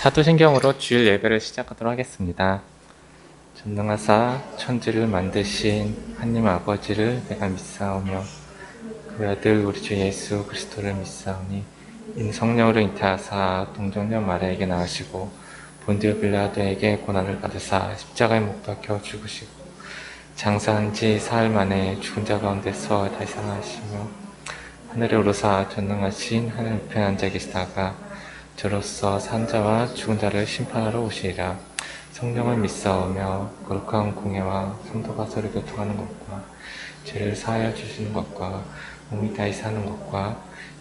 사도신경으로 주일 예배를 시작하도록 하겠습니다. 전능하사 천지를 만드신 하나님 아버지를 내가 믿사오며 그 아들 우리 주 예수 그리스도를 믿사오니 인 성령으로 잉태하사 동정녀 마리아에게 낳으시고 본디오 빌라도에게 고난을 받으사 십자가에 못 박혀 죽으시고 장사한 지 사흘 만에 죽은 자 가운데서 다시 살아나시며 하늘에 오르사 전능하신 하늘 우편에 앉아 계시다가 저로서 산 자와 죽은 자를 심판하러 오시리라. 성령을 믿사오며 거룩한 공예와 성도가 서로 교통하는 것과 죄를 사하여 주시는 것과 몸이 다시 사는 것과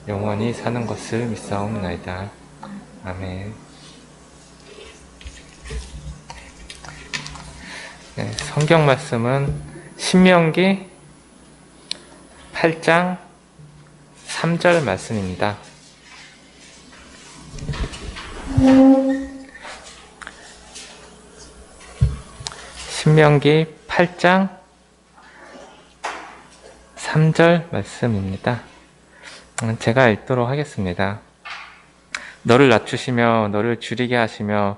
영원히 사는 것을 믿사옵나이다. 아멘. 네, 성경 말씀은 신명기 8장 3절 말씀입니다. 신명기 8장 3절 말씀입니다. 제가 읽도록 하겠습니다. 너를 낮추시며 너를 줄이게 하시며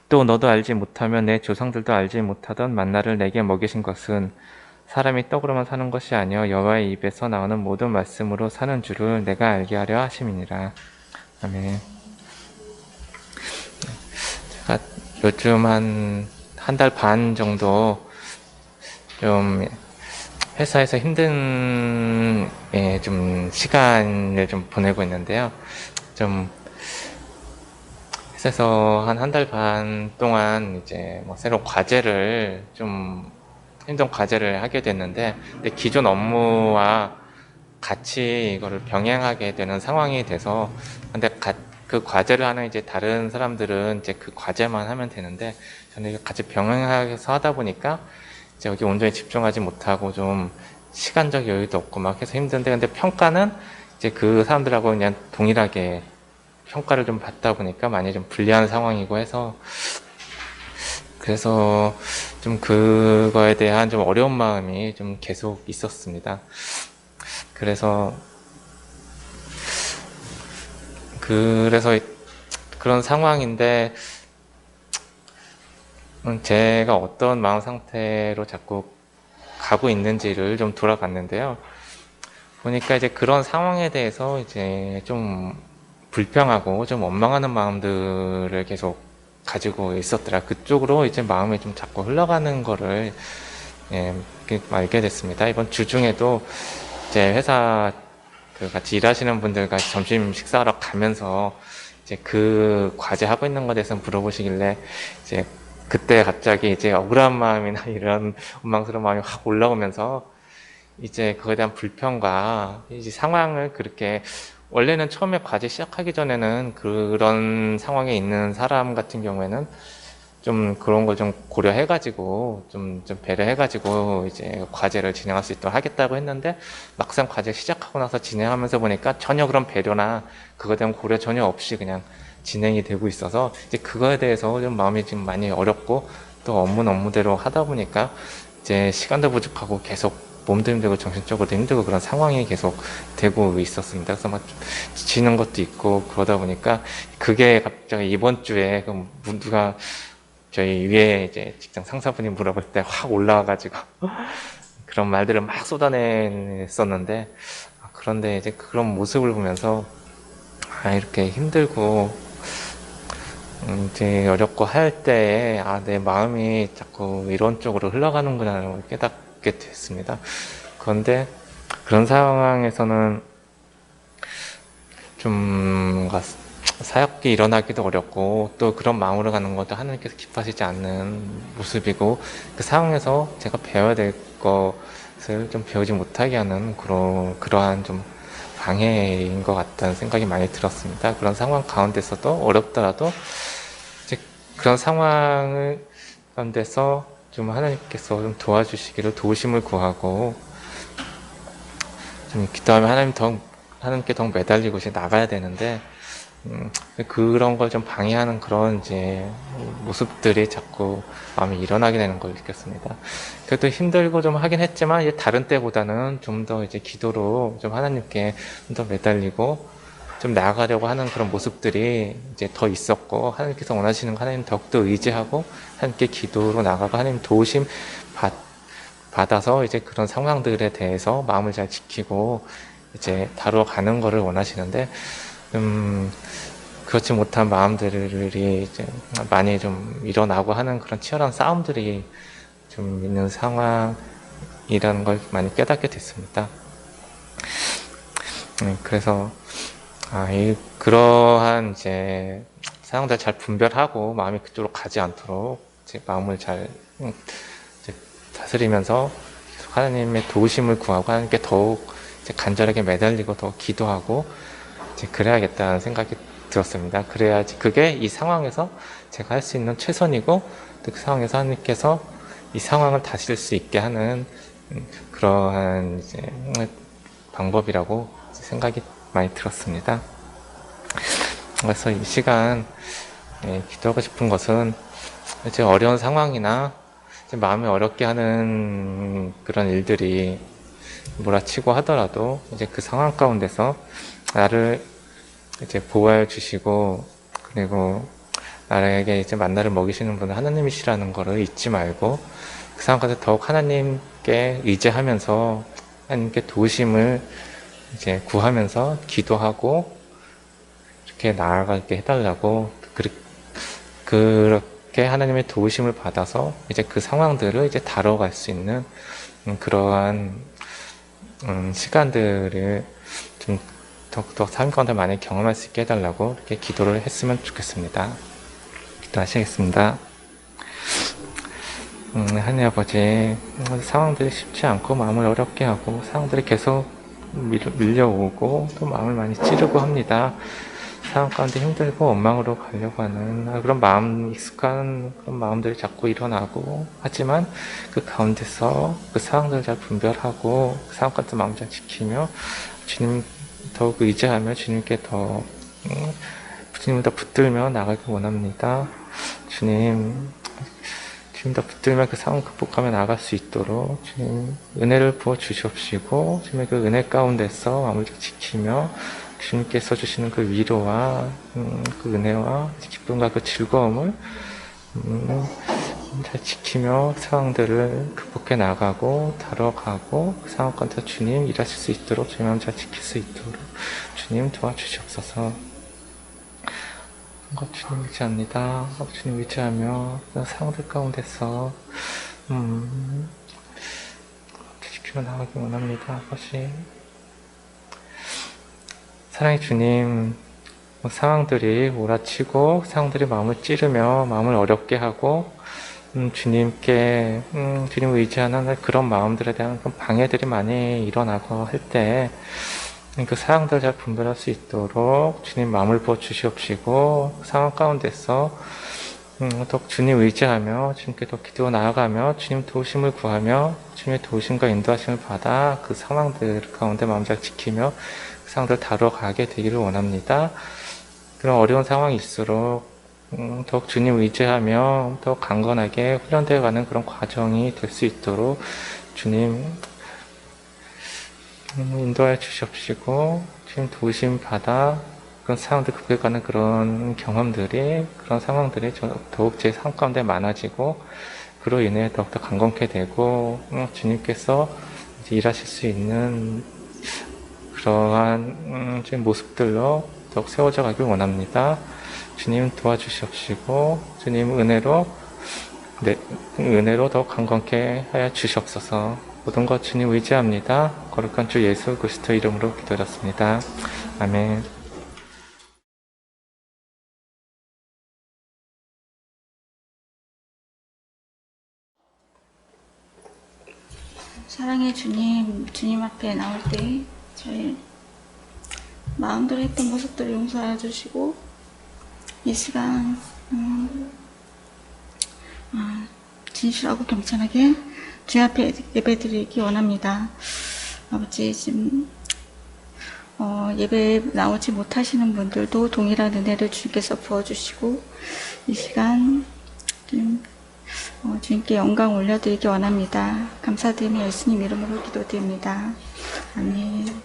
또 너도 알지 못하며 내 조상들도 알지 못하던 만나를 내게 먹이신 것은 사람이 떡으로만 사는 것이 아니요 여호와의 입에서 나오는 모든 말씀으로 사는 줄을 내가 알게 하려 하심이니라. 아멘. 제가 요즘 한 달 반 정도 좀 회사에서 힘든 좀 시간을 좀 보내고 있는데요. 좀 회사에서 한 달 반 동안 이제 뭐 새로 과제를 좀 힘든 과제를 하게 됐는데, 근데 기존 업무와 같이 이거를 병행하게 되는 상황이 돼서, 근데 그 과제를 하는 이제 다른 사람들은 이제 그 과제만 하면 되는데, 저는 같이 병행해서 하다 보니까 이제 여기 온전히 집중하지 못하고 좀 시간적 여유도 없고 막 해서 힘든데, 근데 평가는 이제 그 사람들하고 그냥 동일하게 평가를 좀 받다 보니까 많이 좀 불리한 상황이고 해서, 그래서 좀 그거에 대한 좀 어려운 마음이 좀 계속 있었습니다. 그래서 그런 상황인데, 제가 어떤 마음 상태로 자꾸 가고 있는지를 좀 돌아봤는데요. 보니까 이제 그런 상황에 대해서 이제 좀 불평하고 좀 원망하는 마음들을 계속 가지고 있었더라. 그쪽으로 이제 마음이 좀 자꾸 흘러가는 거를 알게 됐습니다. 이번 주 중에도 이제 회사 같이 일하시는 분들과 점심 식사하러 가면서 이제 그 과제 하고 있는 것에 대해서 물어보시길래 이제 그때 갑자기 이제 억울한 마음이나 이런 원망스러운 마음이 확 올라오면서 이제 그거에 대한 불평과 이제 상황을 그렇게, 원래는 처음에 과제 시작하기 전에는 그런 상황에 있는 사람 같은 경우에는 좀 그런 걸 좀 고려해가지고 좀 배려해가지고 이제 과제를 진행할 수 있도록 하겠다고 했는데, 막상 과제 시작하고 나서 진행하면서 보니까 전혀 그런 배려나 그거에 대한 고려 전혀 없이 그냥 진행이 되고 있어서 이제 그거에 대해서 좀 마음이 지금 많이 어렵고, 또 업무는 업무대로 하다 보니까 이제 시간도 부족하고 계속 몸도 힘들고 정신적으로도 힘들고 그런 상황이 계속 되고 있었습니다. 그래서 막 지치는 것도 있고 그러다 보니까 그게 갑자기 이번 주에 누가 저희 위에 이제 직장 상사분이 물어볼 때 확 올라와가지고 그런 말들을 막 쏟아냈었는데, 그런데 이제 그런 모습을 보면서 이렇게 힘들고 이제 어렵고 할 때에 내 마음이 자꾸 이런 쪽으로 흘러가는구나 깨닫게 됐습니다. 그런데 그런 상황에서는 좀 사역이 일어나기도 어렵고, 또 그런 마음으로 가는 것도 하나님께서 기뻐하시지 않는 모습이고, 그 상황에서 제가 배워야 될 것을 좀 배우지 못하게 하는 그러한 좀 방해인 것 같다는 생각이 많이 들었습니다. 그런 상황 가운데서도 어렵더라도 이제 그런 상황을 가운데서 좀 하나님께서 좀 도와주시기를 도우심을 구하고 좀 기도하면 하나님께 더 매달리고 이제 나가야 되는데, 그런 걸 좀 방해하는 그런 이제 모습들이 자꾸 마음이 일어나게 되는 걸 느꼈습니다. 그래도 힘들고 좀 하긴 했지만, 이제 다른 때보다는 좀 더 이제 기도로 좀 하나님께 좀 더 매달리고 좀 나아가려고 하는 그런 모습들이 이제 더 있었고, 하나님께서 원하시는 거 하나님 더욱더 의지하고 하나님께 기도로 나가고 하나님 도우심 받아서 이제 그런 상황들에 대해서 마음을 잘 지키고 이제 다뤄가는 거를 원하시는데, 그렇지 못한 마음들이 이제 많이 좀 일어나고 하는 그런 치열한 싸움들이 좀 있는 상황이라는 걸 많이 깨닫게 됐습니다. 그래서 그러한 이제 상황들 잘 분별하고 마음이 그쪽으로 가지 않도록 이제 마음을 잘 이제 다스리면서 하나님의 도우심을 구하고 하나님께 더욱 이제 간절하게 매달리고 더 기도하고 이제 그래야겠다는 생각이 들었습니다. 그래야지 그게 이 상황에서 제가 할 수 있는 최선이고 또 그 상황에서 하나님께서 이 상황을 다스릴 수 있게 하는 그러한 이제 방법이라고 생각이 많이 들었습니다. 그래서 이 시간 기도하고 싶은 것은 이제 어려운 상황이나 이제 마음이 어렵게 하는 그런 일들이 몰아치고 하더라도 이제 그 상황 가운데서 나를 이제 보호해 주시고 그리고 나에게 이제 만나를 먹이시는 분은 하나님이시라는 것을 잊지 말고 그 상황 가운데 더욱 하나님께 의지하면서 하나님께 도우심을 이제 구하면서 기도하고 이렇게 나아가게 해달라고 그렇게 하나님의 도우심을 받아서 이제 그 상황들을 이제 다뤄갈 수 있는 그러한 시간들을 좀 더욱더 삶 가운데 많이 경험할 수 있게 해달라고 이렇게 기도를 했으면 좋겠습니다. 기도하시겠습니다. 하나님 아버지, 상황들이 쉽지 않고 마음을 어렵게 하고 상황들이 계속 밀려오고 또 마음을 많이 찌르고 합니다. 상황 가운데 힘들고 원망으로 가려고 하는 그런 마음, 익숙한 그런 마음들이 자꾸 일어나고 하지만 그 가운데서 그 상황들을 잘 분별하고 그 상황 같은 마음을 잘 지키며 주님 더욱 의지하며 주님께 주님을 더 붙들며 나가길 원합니다. 주님 더 붙들며 그 상황 극복하며 나아갈 수 있도록 주님 은혜를 부어 주시옵시고 주님의 그 은혜 가운데서 마음을 지키며 주님께서 주시는 그 위로와 그 은혜와 기쁨과 그 즐거움을 잘 지키며 상황들을 극복해 나가고 다뤄가고 그 상황 가운데서 주님 일하실 수 있도록 주님 마음 잘 지킬 수 있도록 주님 도와주시옵소서. 주님 의지합니다. 주님 의지하며 상황들 가운데서 지키며 나가기 원합니다. 아버지 사랑의 주님, 상황들이 몰아치고 상황들이 마음을 찌르며 마음을 어렵게 하고 주님께 주님을 의지하는 그런 마음들에 대한 방해들이 많이 일어나고 할 때 그 상황들을 잘 분별할 수 있도록 주님 마음을 부어 주시옵시고 그 상황 가운데서 더욱 주님 의지하며 주님께 더 기도 나아가며 주님 도우심을 구하며 주님의 도우심과 인도하심을 받아 그 상황들 가운데 마음 잘 지키며 그 상황들을 다뤄가게 되기를 원합니다. 그런 어려운 상황일수록 더욱 주님 의지하며 더욱 강건하게 훈련되어 가는 그런 과정이 될 수 있도록 주님 인도하여 주시옵시고 주님 도우심 받아 그런 상황들 극복해가는 그런 경험들이 그런 상황들이 더욱 제 삶 가운데 많아지고 그로 인해 더욱더 강건케 되고 주님께서 이제 일하실 수 있는 그러한 모습들로 더욱 세워져 가길 원합니다. 주님 도와주시옵시고 주님 은혜로 더욱 강건케 하여 주시옵소서. 모든 것 주님 의지합니다. 거룩한 주 예수 그리스도 이름으로 기도드렸습니다. 아멘. 사랑의 주님, 주님 앞에 나올 때 저희 마음대로 했던 모습들을 용서해 주시고 이 시간 진실하고 겸손하게 주님 앞에 예배드리기 원합니다. 아버지, 지금 예배에 나오지 못하시는 분들도 동일한 은혜를 주님께서 부어주시고 이 시간 주님께 영광 올려드리기 원합니다. 감사드리며 예수님 이름으로 기도드립니다. 아멘.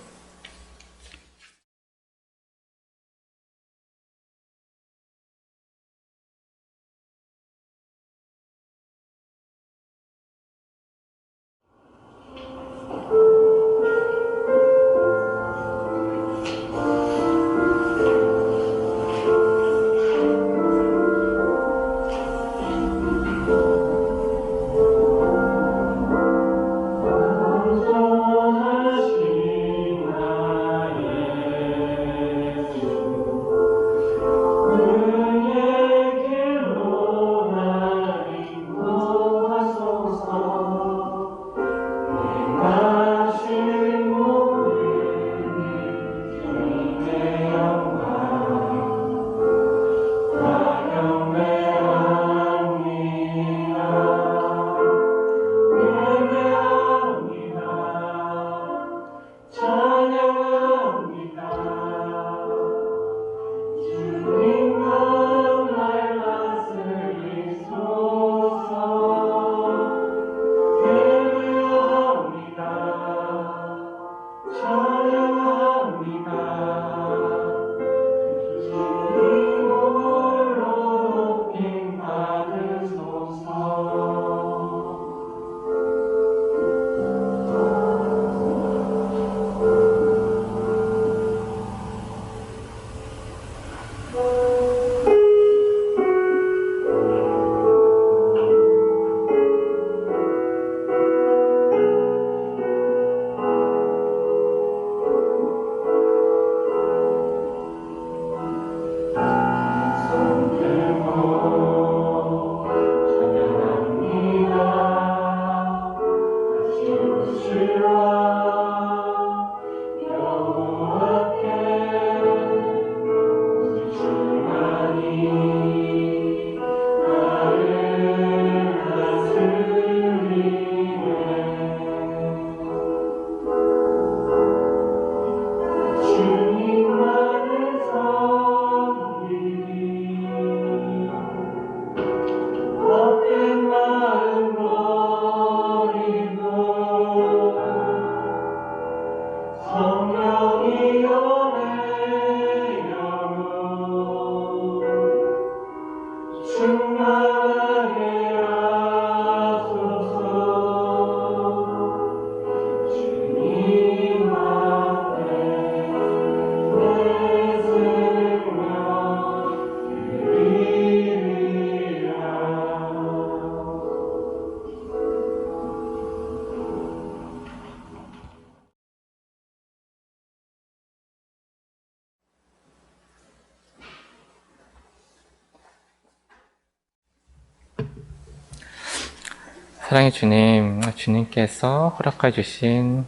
사랑의 주님, 주님께서 허락해 주신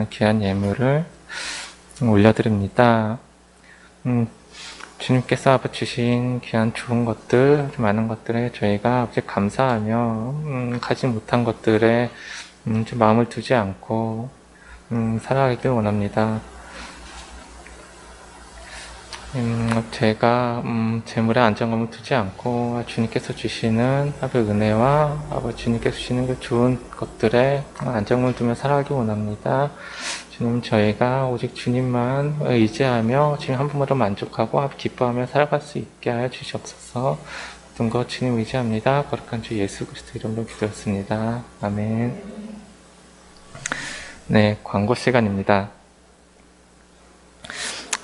귀한 예물을 올려드립니다. 주님께서 아버지 주신 귀한 좋은 것들, 많은 것들에 저희가 아버지 감사하며 가지 못한 것들에 좀 마음을 두지 않고 살아가길 원합니다. 제가 재물에 안정감을 두지 않고 주님께서 주시는 아버지 은혜와 아버지 주님께서 주시는 그 좋은 것들에 안정감을 두며 살아가기 원합니다. 주님, 저희가 오직 주님만 의지하며 주님 한 분으로 만족하고 기뻐하며 살아갈 수 있게 하여 주시옵소서. 모든 것 주님 의지합니다. 거룩한 주 예수 그리스도 이름으로 기도했습니다. 아멘. 네, 광고 시간입니다.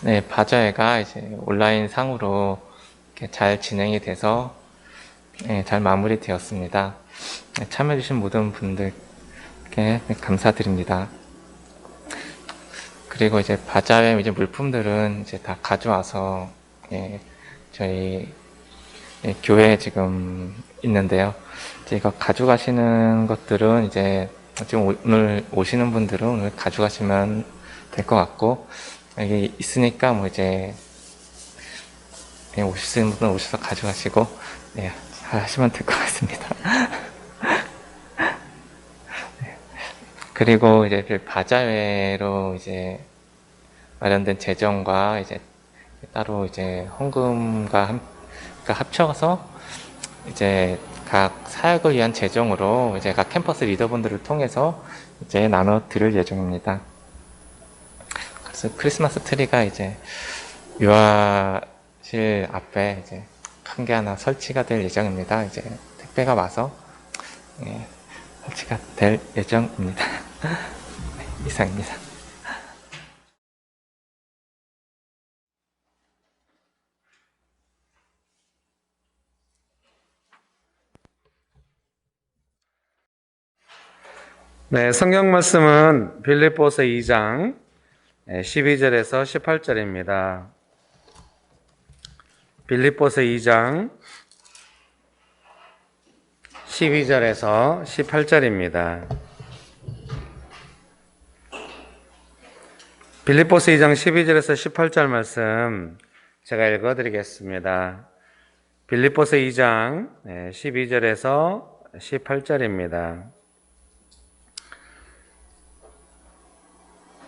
네, 바자회가 이제 온라인 상으로 이렇게 잘 진행이 돼서 잘 마무리되었습니다. 참여해주신 모든 분들께 감사드립니다. 그리고 이제 바자회 이제 물품들은 이제 다 가져와서 저희 교회에 지금 있는데요. 이제 이거 가져가시는 것들은 이제 지금 오늘 오시는 분들은 오늘 가져가시면 될 것 같고, 여기 있으니까 뭐 이제 오시는 분은 오셔서 가져가시고 하시면 될 것 같습니다. 그리고 이제 그 바자회로 이제 마련된 재정과 이제 따로 이제 헌금과 합쳐서 이제 각 사역을 위한 재정으로 이제 각 캠퍼스 리더분들을 통해서 이제 나눠 드릴 예정입니다. 그래서 크리스마스 트리가 이제 유아실 앞에 이제 큰 게 하나 설치가 될 예정입니다. 이제 택배가 와서 설치가 될 예정입니다. 네, 이상입니다. 네, 성경 말씀은 빌립보서 2장 12절에서 18절입니다. 빌립보서 2장 12절에서 18절입니다. 빌립보서 2장 12절에서 18절 말씀 제가 읽어드리겠습니다. 빌립보서 2장 12절에서 18절입니다.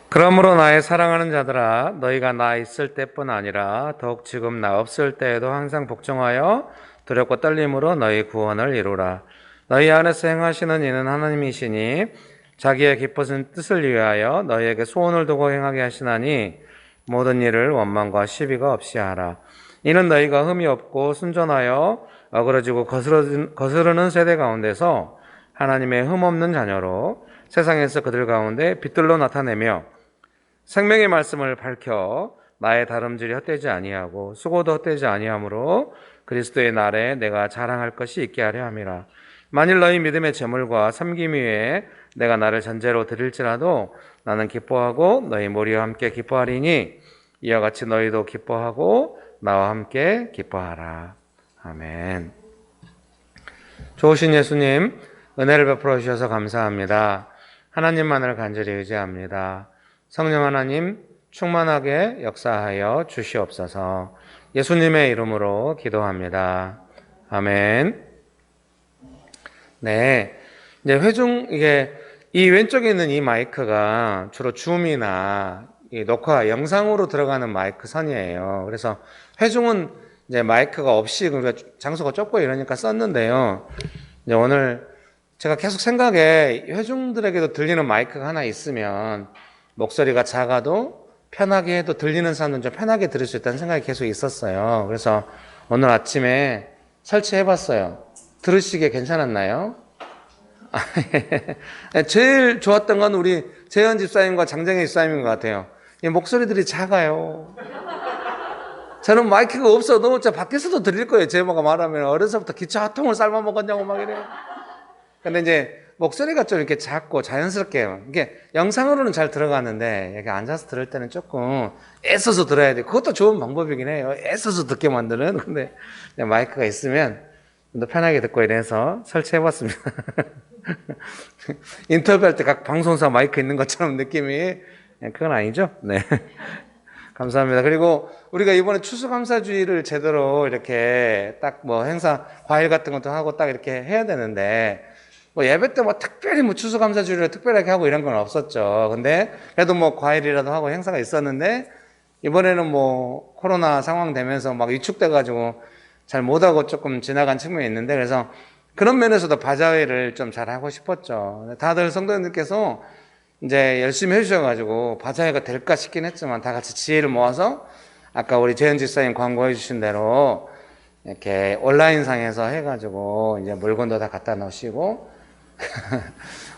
그러므로 나의 사랑하는 자들아, 너희가 나 있을 때뿐 아니라 더욱 지금 나 없을 때에도 항상 복종하여 두렵고 떨림으로 너희 구원을 이루라. 너희 안에서 행하시는 이는 하나님이시니 자기의 기쁘신 뜻을 위하여 너희에게 소원을 두고 행하게 하시나니 모든 일을 원망과 시비가 없이 하라. 이는 너희가 흠이 없고 순전하여 어그러지고 거스르는 세대 가운데서 하나님의 흠 없는 자녀로 세상에서 그들 가운데 빛들로 나타내며 생명의 말씀을 밝혀 나의 다름질이 헛되지 아니하고 수고도 헛되지 아니하므로 그리스도의 날에 내가 자랑할 것이 있게 하려 함이라. 만일 너희 믿음의 제물과 섬김 위에 내가 나를 전제로 드릴지라도 나는 기뻐하고 너희 모리와 함께 기뻐하리니 이와 같이 너희도 기뻐하고 나와 함께 기뻐하라. 아멘. 좋으신 예수님, 은혜를 베풀어 주셔서 감사합니다. 하나님만을 간절히 의지합니다. 성령 하나님 충만하게 역사하여 주시옵소서. 예수님의 이름으로 기도합니다. 아멘. 네. 이제 이 왼쪽에 있는 이 마이크가 주로 줌이나 이 녹화 영상으로 들어가는 마이크 선이에요. 그래서 회중은 이제 마이크가 없이 우리가 장소가 좁고 이러니까 썼는데요. 이제 오늘 제가 계속 생각에 회중들에게도 들리는 마이크가 하나 있으면 목소리가 작아도 편하게 해도 들리는 사람은 좀 편하게 들을 수 있다는 생각이 계속 있었어요. 그래서 오늘 아침에 설치해봤어요. 들으시기에 괜찮았나요? 제일 좋았던 건 우리 재현 집사님과 장정혜 집사님인 것 같아요. 이 목소리들이 작아요. 저는 마이크가 없어도 진짜 밖에서도 들릴 거예요. 제가 말하면 어려서부터 기차 한 통을 삶아 먹었냐고 막 이래요. 근데 이제 목소리가 좀 이렇게 작고 자연스럽게 이게 영상으로는 잘 들어가는데 여기 앉아서 들을 때는 조금 애써서 들어야 돼요. 그것도 좋은 방법이긴 해요. 애써서 듣게 만드는. 근데 마이크가 있으면 좀 더 편하게 듣고 이래서 설치해봤습니다. 인터뷰할 때 각 방송사 마이크 있는 것처럼 느낌이 그건 아니죠? 네. 감사합니다. 그리고 우리가 이번에 추수감사주의를 제대로 이렇게 딱 뭐 행사 과일 같은 것도 하고 딱 이렇게 해야 되는데 뭐 예배 때 뭐 특별히 뭐 추수감사주의를 특별하게 하고 이런 건 없었죠. 근데 그래도 뭐 과일이라도 하고 행사가 있었는데 이번에는 뭐 코로나 상황 되면서 막 위축돼 가지고 잘 못하고 조금 지나간 측면이 있는데 그래서 그런 면에서도 바자회를 좀 잘 하고 싶었죠. 다들 성도님들께서 이제 열심히 해주셔가지고 바자회가 될까 싶긴 했지만 다 같이 지혜를 모아서 아까 우리 재현 집사님 광고해 주신 대로 이렇게 온라인상에서 해가지고 이제 물건도 다 갖다 놓으시고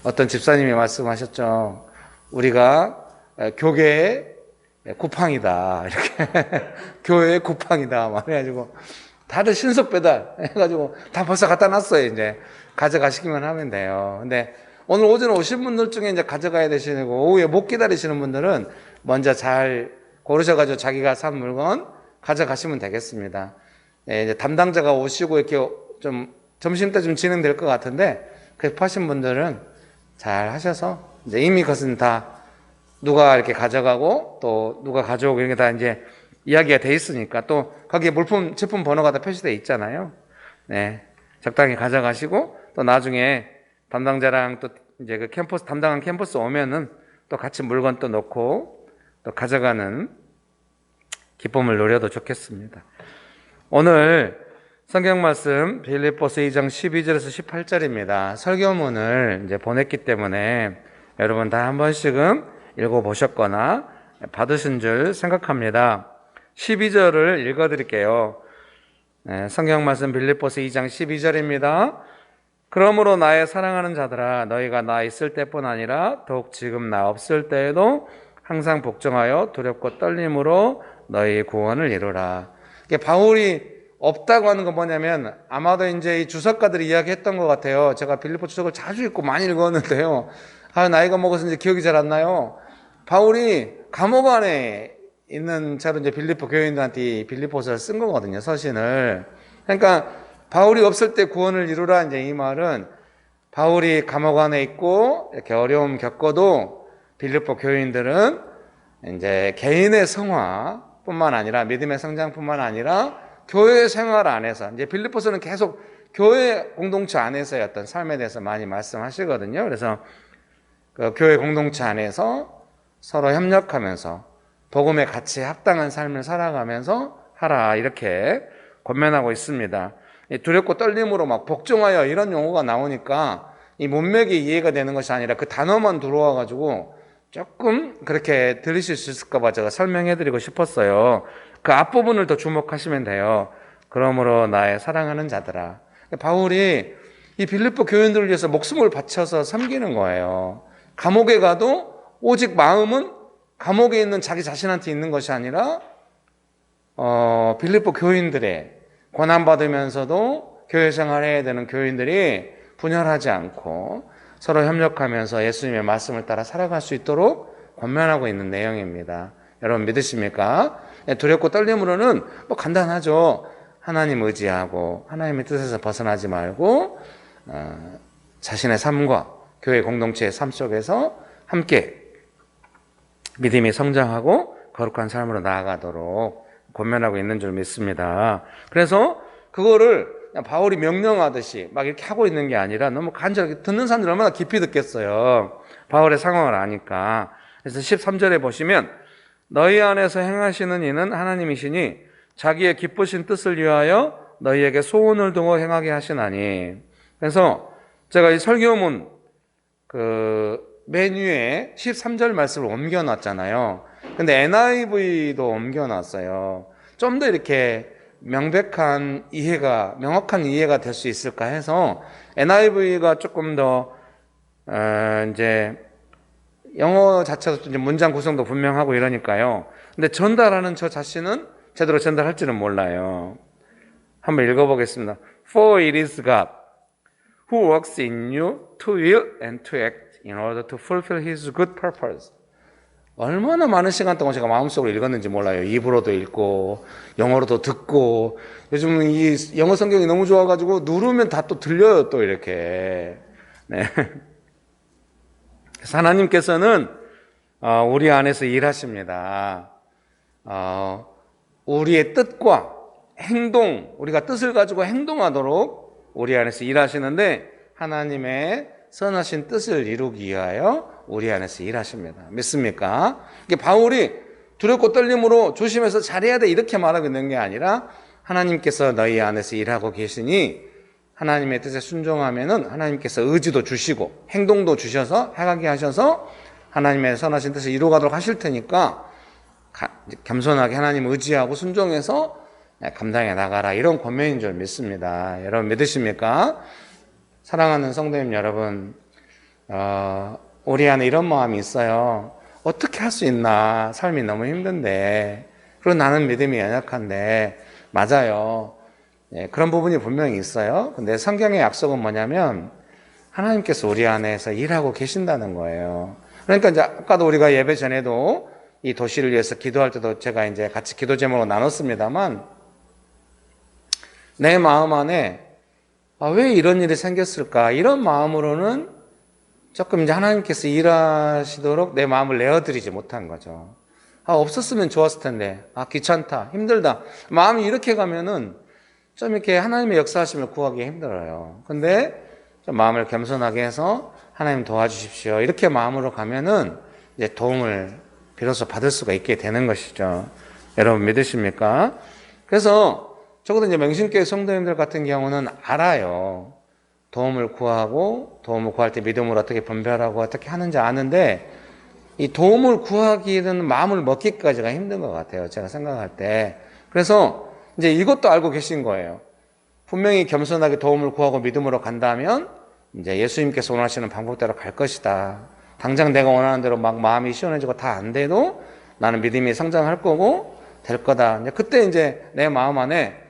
어떤 집사님이 말씀하셨죠. 우리가 교계의 쿠팡이다. 이렇게 교회의 쿠팡이다. 말해가지고 다들 신속 배달 해가지고 다 벌써 갖다 놨어요. 이제 가져가시기만 하면 돼요. 근데 오늘 오전에 오신 분들 중에 이제 가져가야 되시고 오후에 못 기다리시는 분들은 먼저 잘 고르셔가지고 자기가 산 물건 가져가시면 되겠습니다. 네, 이제 담당자가 오시고 이렇게 좀 점심 때 좀 진행될 것 같은데 급하신 분들은 잘 하셔서 이제 이미 그것은 다 누가 이렇게 가져가고 또 누가 가져오고 이런 게 다 이제 이야기가 돼 있으니까 또 거기에 물품 제품 번호가 다 표시돼 있잖아요. 네, 적당히 가져가시고 또 나중에 담당자랑 또 이제 그 캠퍼스 담당한 캠퍼스 오면은 또 같이 물건 또 놓고 또 가져가는 기쁨을 누려도 좋겠습니다. 오늘 성경 말씀 빌립보서 2장 12절에서 18절입니다. 설교문을 이제 보냈기 때문에 여러분 다 한 번씩은 읽어보셨거나 받으신 줄 생각합니다. 12절을 읽어드릴게요. 네, 성경 말씀 빌립보서 2장 12절입니다. 그러므로 나의 사랑하는 자들아 너희가 나 있을 때뿐 아니라 더욱 지금 나 없을 때에도 항상 복종하여 두렵고 떨림으로 너희 구원을 이루라. 이게 바울이 없다고 하는 건 뭐냐면 아마도 이제 이 주석가들이 이야기했던 것 같아요. 제가 빌립보 주석을 자주 읽고 많이 읽었는데요. 나이가 먹어서 이제 기억이 잘 안 나요. 바울이 감옥 안에 있는 채로 이제 빌립보 교인들한테 빌립보서를 쓴 거거든요. 서신을. 그러니까 바울이 없을 때 구원을 이루라 이제 이 말은 바울이 감옥 안에 있고 이렇게 어려움 겪어도 빌립보 교인들은 이제 개인의 성화뿐만 아니라 믿음의 성장뿐만 아니라 교회 생활 안에서 이제 빌립보서는 계속 교회 공동체 안에서의 어떤 삶에 대해서 많이 말씀하시거든요. 그래서 그 교회 공동체 안에서 서로 협력하면서 복음에 같이 합당한 삶을 살아가면서 하라 이렇게 권면하고 있습니다. 두렵고 떨림으로 막 복종하여 이런 용어가 나오니까 이 문맥이 이해가 되는 것이 아니라 그 단어만 들어와 가지고 조금 그렇게 들으실 수 있을까 봐 제가 설명해 드리고 싶었어요. 그 앞부분을 더 주목하시면 돼요. 그러므로 나의 사랑하는 자들아. 바울이 이 빌립보 교인들을 위해서 목숨을 바쳐서 섬기는 거예요. 감옥에 가도 오직 마음은 감옥에 있는 자기 자신한테 있는 것이 아니라 빌립보 교인들의 고난받으면서도 교회 생활해야 되는 교인들이 분열하지 않고 서로 협력하면서 예수님의 말씀을 따라 살아갈 수 있도록 권면하고 있는 내용입니다. 여러분 믿으십니까? 두렵고 떨림으로는 뭐 간단하죠. 하나님 의지하고 하나님의 뜻에서 벗어나지 말고 자신의 삶과 교회 공동체의 삶 속에서 함께 믿음이 성장하고 거룩한 삶으로 나아가도록 권면하고 있는 줄 믿습니다. 그래서 그거를 그냥 바울이 명령하듯이 막 이렇게 하고 있는 게 아니라 너무 간절하게 듣는 사람들이 얼마나 깊이 듣겠어요. 바울의 상황을 아니까. 그래서 13절에 보시면 너희 안에서 행하시는 이는 하나님이시니 자기의 기쁘신 뜻을 위하여 너희에게 소원을 두고 행하게 하시나니. 그래서 제가 이 설교문 맨 위에 13절 말씀을 옮겨놨잖아요. 근데 NIV도 옮겨놨어요. 좀 더 이렇게 명확한 이해가 될 수 있을까 해서 NIV가 조금 더 이제 영어 자체도 이제 문장 구성도 분명하고 이러니까요. 근데 전달하는 저 자신은 제대로 전달할지는 몰라요. 한번 읽어보겠습니다. For it is God who works in you to will and to act in order to fulfill His good purpose. 얼마나 많은 시간 동안 제가 마음속으로 읽었는지 몰라요. 입으로도 읽고 영어로도 듣고 요즘은 이 영어 성경이 너무 좋아가지고 누르면 다 또 들려요. 또 이렇게 네. 그래서 하나님께서는 우리 안에서 일하십니다. 우리의 뜻과 행동, 우리가 뜻을 가지고 행동하도록 우리 안에서 일하시는데 하나님의 선하신 뜻을 이루기 위하여 우리 안에서 일하십니다. 믿습니까? 이게 바울이 두렵고 떨림으로 조심해서 잘해야 돼 이렇게 말하고 있는 게 아니라 하나님께서 너희 안에서 일하고 계시니 하나님의 뜻에 순종하면은 하나님께서 의지도 주시고 행동도 주셔서 행하게 하셔서 하나님의 선하신 뜻을 이루어가도록 하실 테니까 겸손하게 하나님 의지하고 순종해서 감당해 나가라 이런 권면인 줄 믿습니다. 여러분 믿으십니까? 사랑하는 성도님 여러분, 우리 안에 이런 마음이 있어요. 어떻게 할 수 있나? 삶이 너무 힘든데. 그리고 나는 믿음이 연약한데. 맞아요. 그런 부분이 분명히 있어요. 근데 성경의 약속은 뭐냐면 하나님께서 우리 안에서 일하고 계신다는 거예요. 그러니까 이제 아까도 우리가 예배 전에도 이 도시를 위해서 기도할 때도 제가 이제 같이 기도 제목으로 나눴습니다만 내 마음 안에 왜 이런 일이 생겼을까? 이런 마음으로는 조금 이제 하나님께서 일하시도록 내 마음을 내어드리지 못한 거죠. 없었으면 좋았을 텐데. 귀찮다. 힘들다. 마음이 이렇게 가면은 좀 이렇게 하나님의 역사하심을 구하기 힘들어요. 근데 좀 마음을 겸손하게 해서 하나님 도와주십시오. 이렇게 마음으로 가면은 이제 도움을 비로소 받을 수가 있게 되는 것이죠. 여러분 믿으십니까? 그래서 적어도 이제 명신교회 성도님들 같은 경우는 알아요. 도움을 구하고 도움을 구할 때 믿음으로 어떻게 분별하고 어떻게 하는지 아는데 이 도움을 구하기는 마음을 먹기까지가 힘든 것 같아요. 제가 생각할 때. 그래서 이제 이것도 알고 계신 거예요. 분명히 겸손하게 도움을 구하고 믿음으로 간다면 이제 예수님께서 원하시는 방법대로 갈 것이다. 당장 내가 원하는 대로 막 마음이 시원해지고 다 안 돼도 나는 믿음이 성장할 거고 될 거다. 그때 이제 내 마음 안에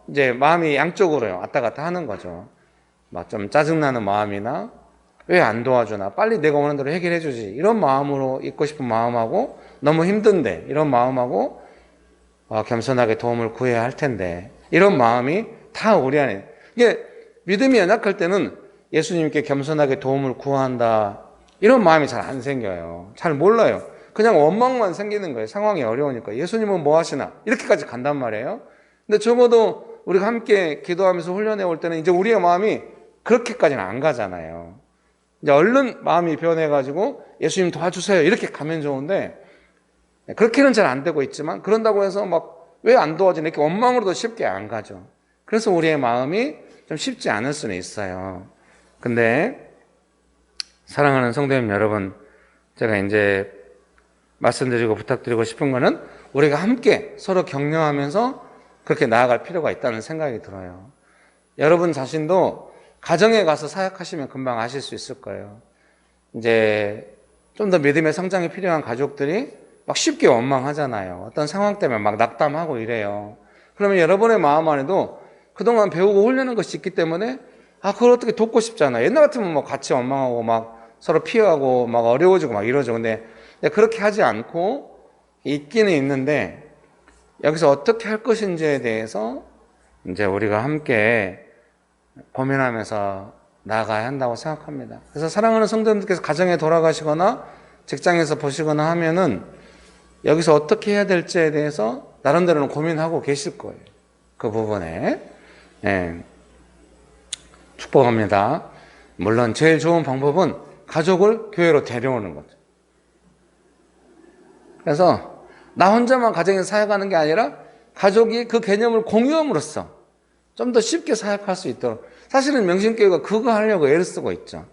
이제 마음이 양쪽으로요. 왔다 갔다 하는 거죠. 막 좀 짜증나는 마음이나 왜 안 도와주나 빨리 내가 원하는 대로 해결해 주지 이런 마음으로 있고 싶은 마음하고 너무 힘든데 이런 마음하고 겸손하게 도움을 구해야 할 텐데 이런 마음이 다 우리 안에 이게 믿음이 연약할 때는 예수님께 겸손하게 도움을 구한다 이런 마음이 잘 안 생겨요. 잘 몰라요. 그냥 원망만 생기는 거예요. 상황이 어려우니까 예수님은 뭐 하시나 이렇게까지 간단 말이에요. 근데 적어도 우리가 함께 기도하면서 훈련해 올 때는 이제 우리의 마음이 그렇게까지는 안 가잖아요. 이제 얼른 마음이 변해가지고 예수님 도와주세요 이렇게 가면 좋은데 그렇게는 잘 안 되고 있지만 그런다고 해서 막 왜 안 도와주나 이렇게 원망으로도 쉽게 안 가죠. 그래서 우리의 마음이 좀 쉽지 않을 수는 있어요. 근데 사랑하는 성도님 여러분, 제가 이제 말씀드리고 부탁드리고 싶은 거는 우리가 함께 서로 격려하면서 그렇게 나아갈 필요가 있다는 생각이 들어요. 여러분 자신도 가정에 가서 사역하시면 금방 아실 수 있을 거예요. 이제 좀 더 믿음의 성장이 필요한 가족들이 막 쉽게 원망하잖아요. 어떤 상황 때문에 막 낙담하고 이래요. 그러면 여러분의 마음 안에도 그동안 배우고 훈련한 것이 있기 때문에 그걸 어떻게 돕고 싶잖아요. 옛날 같으면 뭐 같이 원망하고 막 서로 피하고 막 어려워지고 막 이러죠. 근데 그렇게 하지 않고 있기는 있는데 여기서 어떻게 할 것인지에 대해서 이제 우리가 함께 고민하면서 나아가야 한다고 생각합니다. 그래서 사랑하는 성도님들께서 가정에 돌아가시거나 직장에서 보시거나 하면은 여기서 어떻게 해야 될지에 대해서 나름대로는 고민하고 계실 거예요. 그 부분에. 축복합니다. 물론 제일 좋은 방법은 가족을 교회로 데려오는 거죠. 그래서 나 혼자만 가정에서 사역하는 게 아니라 가족이 그 개념을 공유함으로써 좀 더 쉽게 사역할 수 있도록 사실은 명신교회가 그거 하려고 애를 쓰고 있죠.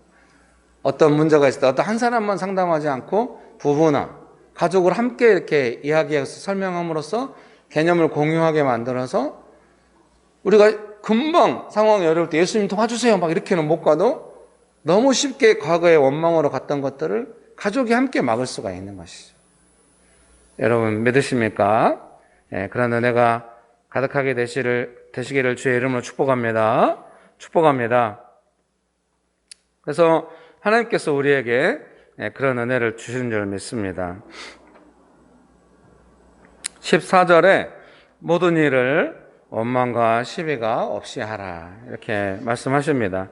어떤 문제가 있을 때 어떤 한 사람만 상담하지 않고 부부나 가족을 함께 이렇게 이야기해서 설명함으로써 개념을 공유하게 만들어서 우리가 금방 상황이 어려울 때 예수님 도와주세요 막 이렇게는 못 가도 너무 쉽게 과거의 원망으로 갔던 것들을 가족이 함께 막을 수가 있는 것이죠. 여러분 믿으십니까? 그런 은혜가 가득하게 되시기를 주의 이름으로 축복합니다. 축복합니다. 그래서 하나님께서 우리에게 그런 은혜를 주시는 줄 믿습니다. 14절에 모든 일을 원망과 시비가 없이 하라 이렇게 말씀하십니다.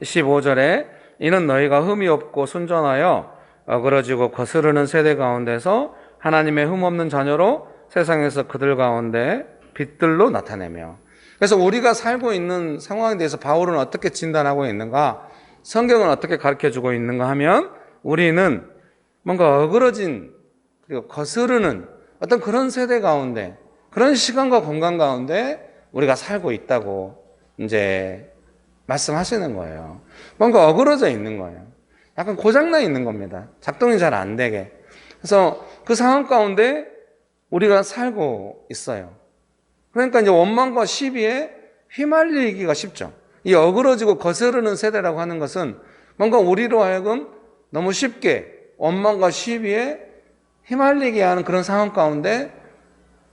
15절에 이는 너희가 흠이 없고 순전하여 어그러지고 거스르는 세대 가운데서 하나님의 흠 없는 자녀로 세상에서 그들 가운데 빛들로 나타내며. 그래서 우리가 살고 있는 상황에 대해서 바울은 어떻게 진단하고 있는가, 성경은 어떻게 가르쳐주고 있는가 하면, 우리는 뭔가 어그러진 그리고 거스르는 어떤 그런 세대 가운데, 그런 시간과 공간 가운데 우리가 살고 있다고 이제 말씀하시는 거예요. 뭔가 어그러져 있는 거예요. 약간 고장나 있는 겁니다. 작동이 잘 안 되게. 그래서 그 상황 가운데 우리가 살고 있어요. 그러니까 이제 원망과 시비에 휘말리기가 쉽죠. 이 어그러지고 거스르는 세대라고 하는 것은 뭔가 우리로 하여금 너무 쉽게 원망과 시비에 휘말리게 하는 그런 상황 가운데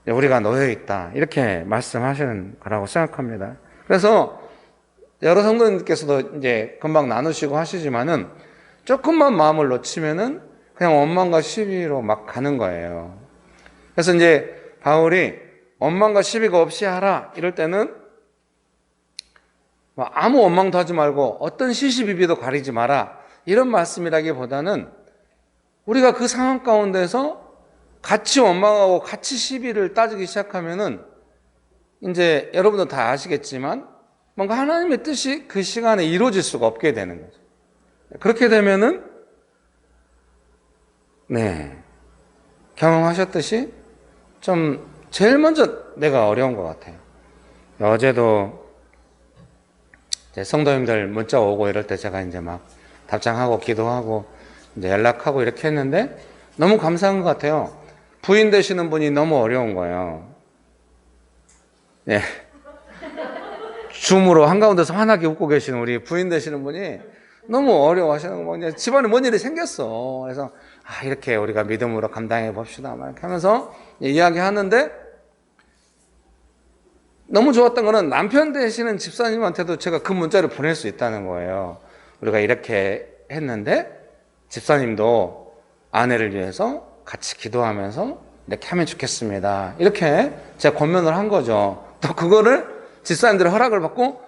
우리가 놓여 있다, 이렇게 말씀하시는 거라고 생각합니다. 그래서 여러 성도님께서도 이제 금방 나누시고 하시지만은 조금만 마음을 놓치면은 그냥 원망과 시비로 막 가는 거예요. 그래서 이제 바울이 원망과 시비가 없이 하라 이럴 때는 아무 원망도 하지 말고 어떤 시시비비도 가리지 마라, 이런 말씀이라기보다는 우리가 그 상황 가운데서 같이 원망하고 같이 시비를 따지기 시작하면은 이제 여러분도 다 아시겠지만 뭔가 하나님의 뜻이 그 시간에 이루어질 수가 없게 되는 거죠. 그렇게 되면은 경험하셨듯이 좀 제일 먼저 내가 어려운 것 같아요. 어제도 이제 성도님들 문자 오고 이럴 때 제가 이제 막 답장하고 기도하고 이제 연락하고 이렇게 했는데 너무 감사한 것 같아요. 부인 되시는 분이 너무 어려운 거예요. 예. 줌으로 한가운데서 환하게 웃고 계시는 우리 부인 되시는 분이 너무 어려워하시는 거, 그냥 집안에 뭔 일이 생겼어. 그래서 이렇게 우리가 믿음으로 감당해 봅시다, 막 이렇게 하면서 이야기하는데, 너무 좋았던 거는 남편 되시는 집사님한테도 제가 그 문자를 보낼 수 있다는 거예요. 우리가 이렇게 했는데 집사님도 아내를 위해서 같이 기도하면서 이렇게 하면 좋겠습니다, 이렇게 제가 권면을 한 거죠. 또 그거를 집사님들의 허락을 받고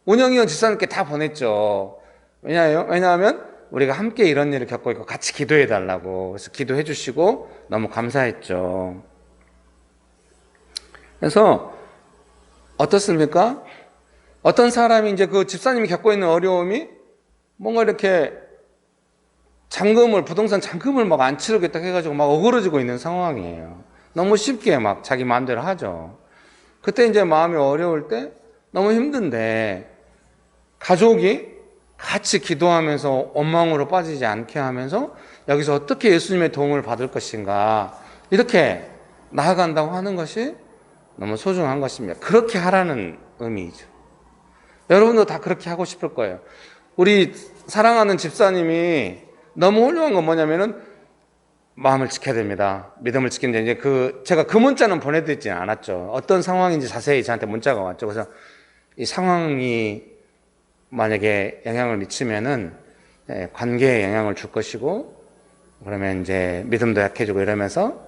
운영위원 집사님께 다 보냈죠. 왜냐하면 우리가 함께 이런 일을 겪고 있고 같이 기도해 달라고. 그래서 기도해 주시고 너무 감사했죠. 그래서 어떻습니까? 어떤 사람이 이제 그 집사님이 겪고 있는 어려움이 뭔가 이렇게 부동산 잔금을 막 안 치르겠다 해가지고 막 어그러지고 있는 상황이에요. 너무 쉽게 막 자기 마음대로 하죠. 그때 이제 마음이 어려울 때, 너무 힘든데 가족이 같이 기도하면서 원망으로 빠지지 않게 하면서 여기서 어떻게 예수님의 도움을 받을 것인가, 이렇게 나아간다고 하는 것이 너무 소중한 것입니다. 그렇게 하라는 의미이죠. 여러분도 다 그렇게 하고 싶을 거예요. 우리 사랑하는 집사님이 너무 훌륭한 건 뭐냐면은 마음을 지켜야 됩니다. 믿음을 지키는데, 이제 제가 그 문자는 보내드리지는 않았죠. 어떤 상황인지 자세히 저한테 문자가 왔죠. 그래서 이 상황이 만약에 영향을 미치면은 관계에 영향을 줄 것이고, 그러면 이제 믿음도 약해지고 이러면서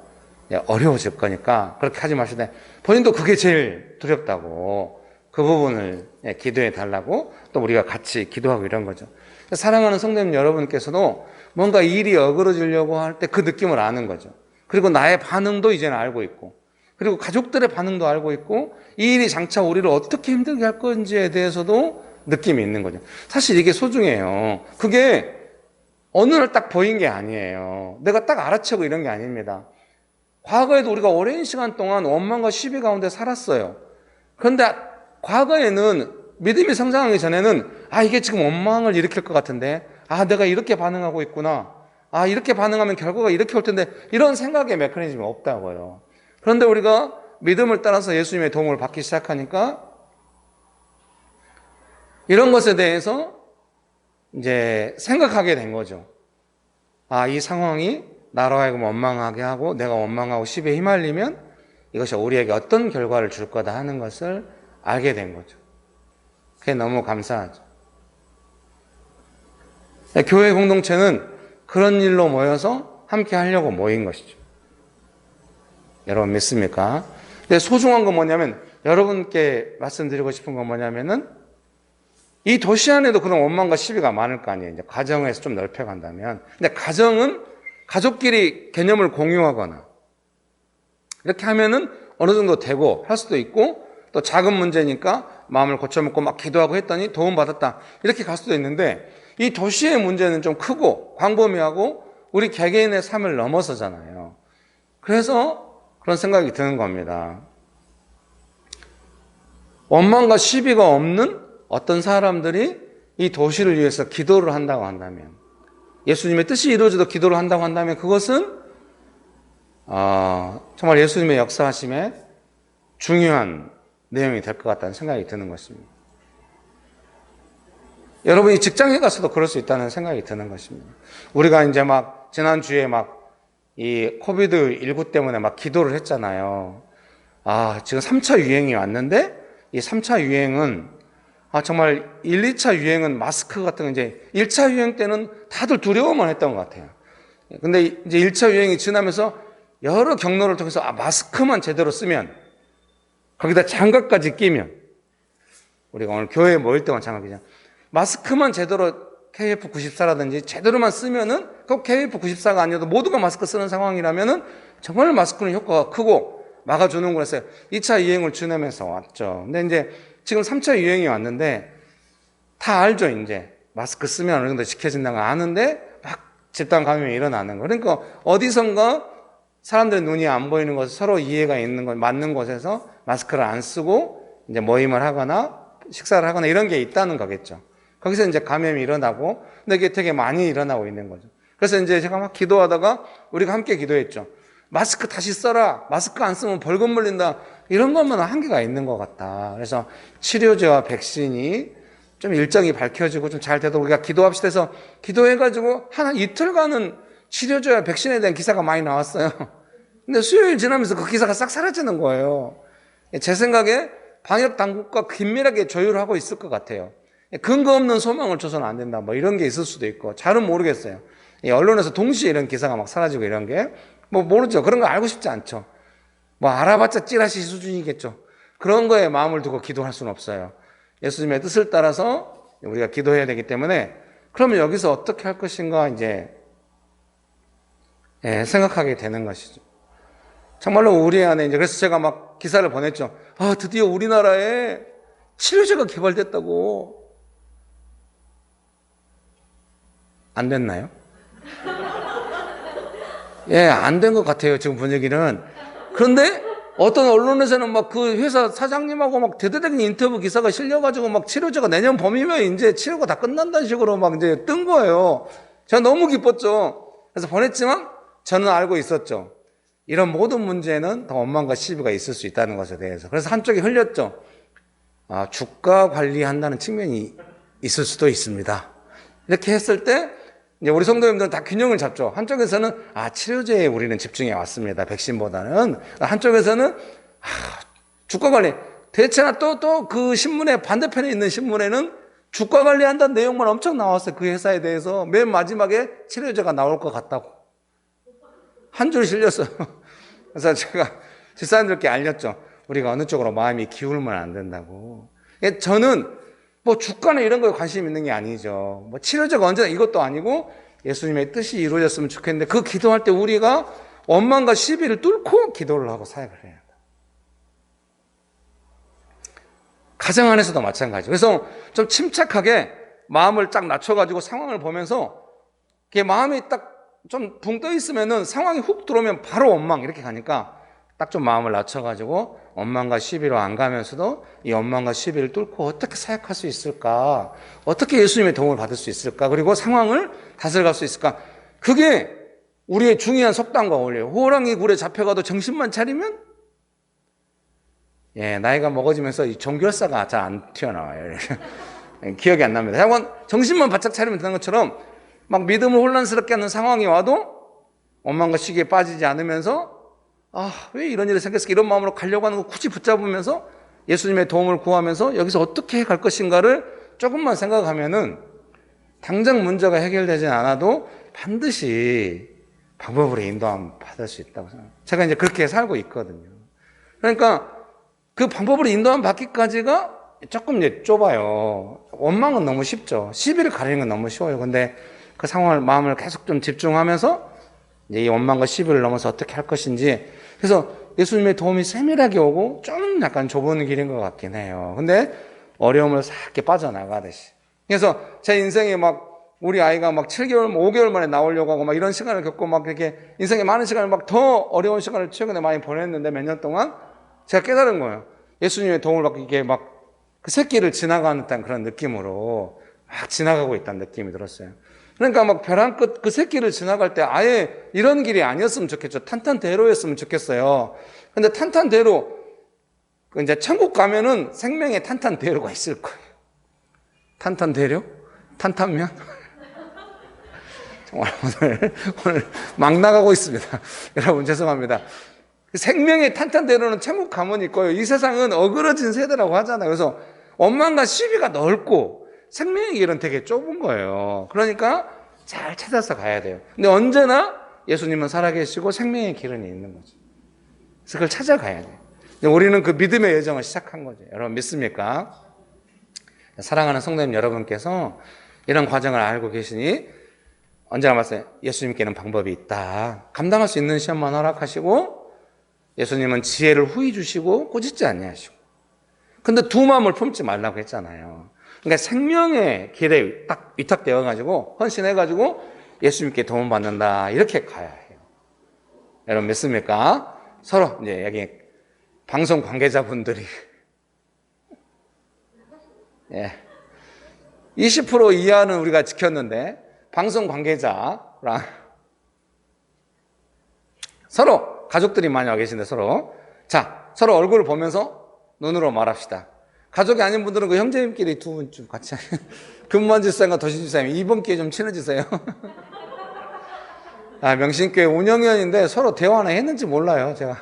어려워질 거니까 그렇게 하지 마시되, 본인도 그게 제일 두렵다고 그 부분을 기도해 달라고 또 우리가 같이 기도하고 이런 거죠. 사랑하는 성도님 여러분께서도 뭔가 일이 어그러지려고 할 때 그 느낌을 아는 거죠. 그리고 나의 반응도 이제는 알고 있고, 그리고 가족들의 반응도 알고 있고, 이 일이 장차 우리를 어떻게 힘들게 할 건지에 대해서도 느낌이 있는 거죠. 사실 이게 소중해요. 그게 어느 날 딱 보인 게 아니에요. 내가 딱 알아채고 이런 게 아닙니다. 과거에도 우리가 오랜 시간 동안 원망과 시비 가운데 살았어요. 그런데 과거에는 믿음이 성장하기 전에는 이게 지금 원망을 일으킬 것 같은데, 내가 이렇게 반응하고 있구나, 이렇게 반응하면 결과가 이렇게 올 텐데, 이런 생각의 메커니즘이 없다고요. 그런데 우리가 믿음을 따라서 예수님의 도움을 받기 시작하니까 이런 것에 대해서 이제 생각하게 된 거죠. 이 상황이 나로 하여금 원망하게 하고 내가 원망하고 시비에 휘말리면 이것이 우리에게 어떤 결과를 줄 거다 하는 것을 알게 된 거죠. 그게 너무 감사하죠. 교회 공동체는 그런 일로 모여서 함께 하려고 모인 것이죠. 여러분 믿습니까? 근데 소중한 건 뭐냐면, 여러분께 말씀드리고 싶은 건 뭐냐면은, 이 도시 안에도 그런 원망과 시비가 많을 거 아니에요. 이제 가정에서 좀 넓혀간다면. 근데 가정은 가족끼리 개념을 공유하거나 이렇게 하면은 어느 정도 되고 할 수도 있고, 또 작은 문제니까 마음을 고쳐먹고 막 기도하고 했더니 도움받았다, 이렇게 갈 수도 있는데, 이 도시의 문제는 좀 크고 광범위하고 우리 개개인의 삶을 넘어서잖아요. 그래서 그런 생각이 드는 겁니다. 원망과 시비가 없는 어떤 사람들이 이 도시를 위해서 기도를 한다고 한다면, 예수님의 뜻이 이루어져도 기도를 한다고 한다면, 그것은 정말 예수님의 역사하심에 중요한 내용이 될 것 같다는 생각이 드는 것입니다. 여러분이 직장에 가서도 그럴 수 있다는 생각이 드는 것입니다. 우리가 이제 막 지난주에 막 이 코비드19 때문에 막 기도를 했잖아요. 지금 3차 유행이 왔는데, 이 3차 유행은 정말 1, 2차 유행은 마스크 같은 거, 이제 1차 유행 때는 다들 두려워만 했던 것 같아요. 근데 이제 1차 유행이 지나면서 여러 경로를 통해서 마스크만 제대로 쓰면, 거기다 장갑까지 끼면, 우리가 오늘 교회에 모일 때만 장갑이잖아. 마스크만 제대로 KF94라든지 제대로만 쓰면은, 꼭 KF94가 아니어도 모두가 마스크 쓰는 상황이라면은 정말 마스크는 효과가 크고 막아주는 거였어요. 2차 유행을 지나면서 왔죠. 근데 이제 지금 3차 유행이 왔는데, 다 알죠, 이제. 마스크 쓰면 어느 정도 지켜진다는 거 아는데, 막 집단 감염이 일어나는 거. 그러니까 어디선가 사람들의 눈이 안 보이는 곳, 서로 이해가 있는 곳, 맞는 곳에서 마스크를 안 쓰고 이제 모임을 하거나 식사를 하거나 이런 게 있다는 거겠죠. 거기서 이제 감염이 일어나고, 근데 이게 되게 많이 일어나고 있는 거죠. 그래서 이제 제가 막 기도하다가 우리가 함께 기도했죠. 마스크 다시 써라. 마스크 안 쓰면 벌금 물린다. 이런 것만 한계가 있는 것 같다. 그래서 치료제와 백신이 좀 일정이 밝혀지고 좀 잘 되도록 우리가 기도합시다 해서 기도해가지고 이틀간은 치료제와 백신에 대한 기사가 많이 나왔어요. 근데 수요일 지나면서 그 기사가 싹 사라지는 거예요. 제 생각에 방역 당국과 긴밀하게 조율을 하고 있을 것 같아요. 근거 없는 소망을 줘서는 안 된다, 뭐 이런 게 있을 수도 있고, 잘은 모르겠어요. 언론에서 동시에 이런 기사가 막 사라지고 이런 게 뭐 모르죠. 그런 거 알고 싶지 않죠. 뭐 알아봤자 찌라시 수준이겠죠. 그런 거에 마음을 두고 기도할 수는 없어요. 예수님의 뜻을 따라서 우리가 기도해야 되기 때문에, 그러면 여기서 어떻게 할 것인가 이제 생각하게 되는 것이죠. 정말로 우리 안에 이제, 그래서 제가 막 기사를 보냈죠. 드디어 우리나라에 치료제가 개발됐다고. 안 됐나요? 안 된 것 같아요, 지금 분위기는. 그런데 어떤 언론에서는 막 그 회사 사장님하고 막 대대적인 인터뷰 기사가 실려가지고 막 치료제가 내년 봄이면 이제 치료가 다 끝난다는 식으로 막 이제 뜬 거예요. 제가 너무 기뻤죠. 그래서 보냈지만 저는 알고 있었죠. 이런 모든 문제는 더 원망과 시비가 있을 수 있다는 것에 대해서. 그래서 한쪽이 흘렸죠. 주가 관리한다는 측면이 있을 수도 있습니다. 이렇게 했을 때 이제 우리 성도님들은 다 균형을 잡죠. 한쪽에서는 치료제에 우리는 집중해 왔습니다, 백신보다는. 한쪽에서는 주가 관리. 대체나 또 그 신문의 반대편에 있는 신문에는 주가 관리한다는 내용만 엄청 나왔어요. 그 회사에 대해서 맨 마지막에 치료제가 나올 것 같다고 한 줄 실렸어요. 그래서 제가 집사님들께 알렸죠. 우리가 어느 쪽으로 마음이 기울면 안 된다고. 저는 뭐 주가나 이런 거에 관심 있는 게 아니죠. 뭐 치료제가 언제나 이것도 아니고 예수님의 뜻이 이루어졌으면 좋겠는데, 그 기도할 때 우리가 원망과 시비를 뚫고 기도를 하고 사역을 해야 한다. 가정 안에서도 마찬가지죠. 그래서 좀 침착하게 마음을 쫙 낮춰가지고 상황을 보면서, 이게 마음이 딱 좀 붕 떠 있으면은 상황이 훅 들어오면 바로 원망 이렇게 가니까, 딱 좀 마음을 낮춰가지고 원망과 시비로 안 가면서도 이 원망과 시비를 뚫고 어떻게 사역할 수 있을까? 어떻게 예수님의 도움을 받을 수 있을까? 그리고 상황을 다스려갈 수 있을까? 그게 우리의 중요한 속담과 어울려요. 호랑이 굴에 잡혀가도 정신만 차리면, 나이가 먹어지면서 이 종결사가 잘 안 튀어나와요. 기억이 안 납니다. 한번 정신만 바짝 차리면 되는 것처럼, 막 믿음을 혼란스럽게 하는 상황이 와도 원망과 시기에 빠지지 않으면서, 왜 이런 일이 생겼을까? 이런 마음으로 가려고 하는 거 굳이 붙잡으면서 예수님의 도움을 구하면서 여기서 어떻게 갈 것인가를 조금만 생각하면은 당장 문제가 해결되지 않아도 반드시 방법으로 인도함 받을 수 있다고 생각합니다. 제가 이제 그렇게 살고 있거든요. 그러니까 그 방법으로 인도함 받기까지가 조금 이제 좁아요. 원망은 너무 쉽죠. 시비를 가리는 건 너무 쉬워요. 근데 그 상황을, 마음을 계속 좀 집중하면서 이제 이 원망과 시비를 넘어서 어떻게 할 것인지. 그래서 예수님의 도움이 세밀하게 오고 좀 약간 좁은 길인 것 같긴 해요. 근데 어려움을 싹게 빠져나가듯이. 그래서 제 인생에 막 우리 아이가 막 7개월, 5개월 만에 나오려고 하고 막 이런 시간을 겪고 막 이렇게 인생에 많은 시간을 막 더 어려운 시간을 최근에 많이 보냈는데 몇 년 동안 제가 깨달은 거예요. 예수님의 도움을 받고 이게 막 그 새끼를 지나가는 듯한 그런 느낌으로 막 지나가고 있다는 느낌이 들었어요. 그러니까 막 벼랑 끝 그 새끼를 지나갈 때 아예 이런 길이 아니었으면 좋겠죠. 탄탄대로였으면 좋겠어요. 근데 탄탄대로, 이제 천국 가면은 생명의 탄탄대로가 있을 거예요. 탄탄대로? 탄탄면? 정말 오늘 막 나가고 있습니다. 여러분 죄송합니다. 생명의 탄탄대로는 천국 가면 있고요. 이 세상은 어그러진 세대라고 하잖아요. 그래서 원망과 시비가 넓고 생명의 길은 되게 좁은 거예요. 그러니까 잘 찾아서 가야 돼요. 근데 언제나 예수님은 살아계시고 생명의 길은 있는 거죠. 그래서 그걸 찾아가야 돼요. 우리는 그 믿음의 여정을 시작한 거죠. 여러분 믿습니까? 사랑하는 성도님 여러분께서 이런 과정을 알고 계시니 언제나 말씀해, 예수님께는 방법이 있다. 감당할 수 있는 시험만 허락하시고 예수님은 지혜를 후히 주시고 꾸짖지 아니하시고. 근데 두 마음을 품지 말라고 했잖아요. 그러니까 생명의 길에 딱 위탁되어 가지고 헌신해 가지고 예수님께 도움 받는다. 이렇게 가야 해요. 여러분 믿습니까? 서로 이제 여기 방송 관계자분들이 20% 이하는 우리가 지켰는데 방송 관계자랑 서로 가족들이 많이 와 계신데 서로 얼굴을 보면서 눈으로 말합시다. 가족이 아닌 분들은 그 형제님끼리 두 분 좀 같이 금만지사님과 도신지사님 이번 기회에 좀 친해지세요. 명신교회 운영위원인데 서로 대화나 했는지 몰라요. 제가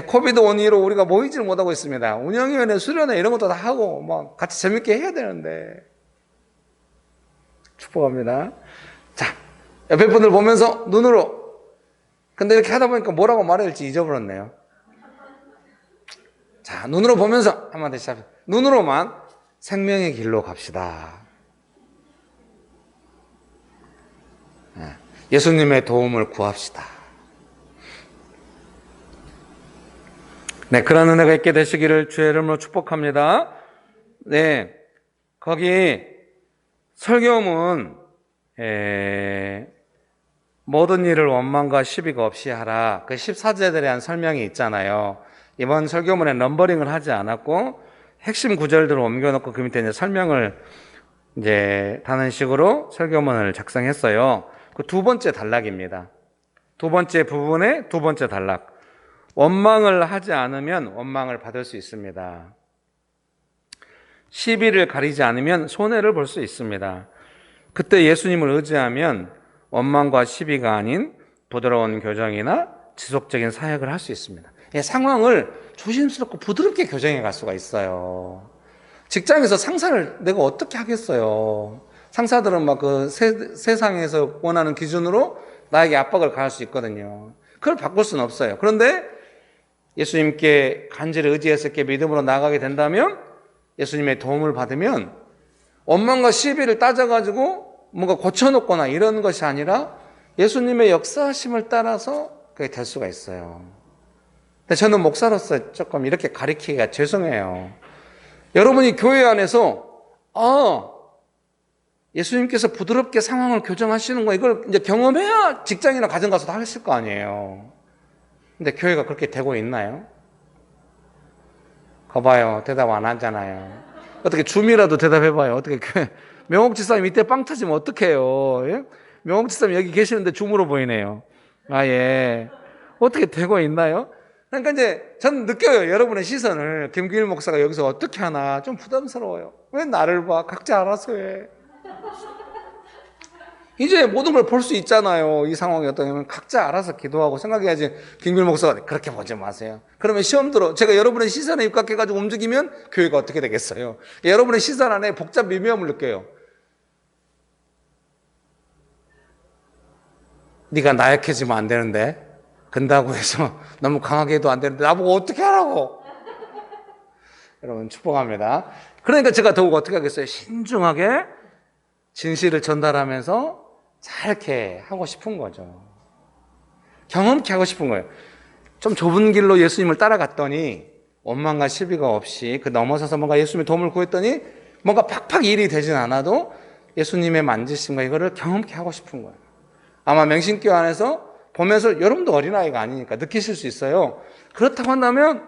코비드 원인으로 우리가 모이지를 못하고 있습니다. 운영위원회 수련회 이런 것도 다 하고 막 같이 재밌게 해야 되는데 축복합니다. 옆에 분들 보면서 눈으로. 근데 이렇게 하다 보니까 뭐라고 말해야 될지 잊어버렸네요. 눈으로 보면서 한마디 시작합니다. 눈으로만 생명의 길로 갑시다. 예수님의 도움을 구합시다. 네, 그런 은혜가 있게 되시기를 주의 이름으로 축복합니다. 네, 거기 설교문 모든 일을 원망과 시비가 없이 하라. 그 14제에 대한 설명이 있잖아요. 이번 설교문에 넘버링을 하지 않았고 핵심 구절들을 옮겨놓고 그 밑에 이제 설명을 이제 다는 식으로 설교문을 작성했어요. 그 두 번째 단락입니다. 두 번째 부분의 두 번째 단락. 원망을 하지 않으면 원망을 받을 수 있습니다. 시비를 가리지 않으면 손해를 볼 수 있습니다. 그때 예수님을 의지하면 원망과 시비가 아닌 부드러운 교정이나 지속적인 사역을 할 수 있습니다. 상황을 조심스럽고 부드럽게 교정해 갈 수가 있어요. 직장에서 상사를 내가 어떻게 하겠어요. 상사들은 막 그 세상에서 원하는 기준으로 나에게 압박을 가할 수 있거든요. 그걸 바꿀 수는 없어요. 그런데 예수님께 간절히 의지해서 이렇게 믿음으로 나아가게 된다면 예수님의 도움을 받으면 원망과 시비를 따져가지고 뭔가 고쳐놓거나 이런 것이 아니라 예수님의 역사하심을 따라서 그게 될 수가 있어요. 근데 저는 목사로서 조금 이렇게 가리키기가 죄송해요. 여러분이 교회 안에서 예수님께서 부드럽게 상황을 교정하시는 거 이걸 이제 경험해야 직장이나 가정 가서도 하실 거 아니에요. 근데 교회가 그렇게 되고 있나요? 거봐요. 대답 안 하잖아요. 어떻게 줌이라도 대답해봐요. 어떻게 교회 명옥지사님 이때 빵 터지면 어떡해요? 예? 명옥지사님 여기 계시는데 줌으로 보이네요. 예. 어떻게 되고 있나요? 그러니까 이제 저는 느껴요. 여러분의 시선을. 김규일 목사가 여기서 어떻게 하나 좀 부담스러워요. 왜 나를 봐? 각자 알아서 해. 이제 모든 걸 볼 수 있잖아요. 이 상황이 어떠냐면 각자 알아서 기도하고 생각해야지. 김규일 목사가 그렇게 보지 마세요. 그러면 시험 들어. 제가 여러분의 시선에 입각해가지고 움직이면 교회가 어떻게 되겠어요? 여러분의 시선 안에 복잡 미묘함을 느껴요. 네가 나약해지면 안 되는데 근다고 해서 너무 강하게 해도 안 되는데 나보고 어떻게 하라고. 여러분 축복합니다. 그러니까 제가 더욱 어떻게 하겠어요? 신중하게 진실을 전달하면서 잘 이렇게 하고 싶은 거죠. 경험케 하고 싶은 거예요. 좀 좁은 길로 예수님을 따라갔더니 원망과 시비가 없이 그 넘어서서 뭔가 예수님의 도움을 구했더니 뭔가 팍팍 일이 되진 않아도 예수님의 만지심과 이거를 경험케 하고 싶은 거예요. 아마 맹신교 안에서 보면서 여러분도 어린아이가 아니니까 느끼실 수 있어요. 그렇다고 한다면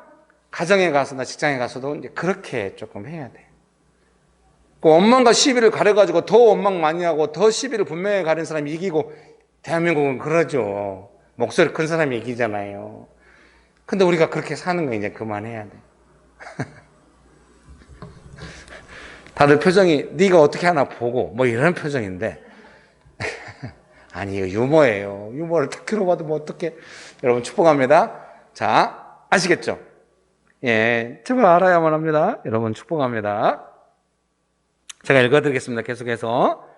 가정에 가서나 직장에 가서도 이제 그렇게 조금 해야 돼요. 그 원망과 시비를 가려가지고 더 원망 많이 하고 더 시비를 분명히 가린 사람이 이기고, 대한민국은 그러죠. 목소리 큰 사람이 이기잖아요. 근데 우리가 그렇게 사는 거 이제 그만해야 돼. 다들 표정이 네가 어떻게 하나 보고 뭐 이런 표정인데 아니 이거 유머예요. 유머를 탁키로 봐도 뭐 어떻게. 여러분 축복합니다. 자, 아시겠죠? 예, 제발 알아야만 합니다. 여러분 축복합니다. 제가 읽어드리겠습니다. 계속해서.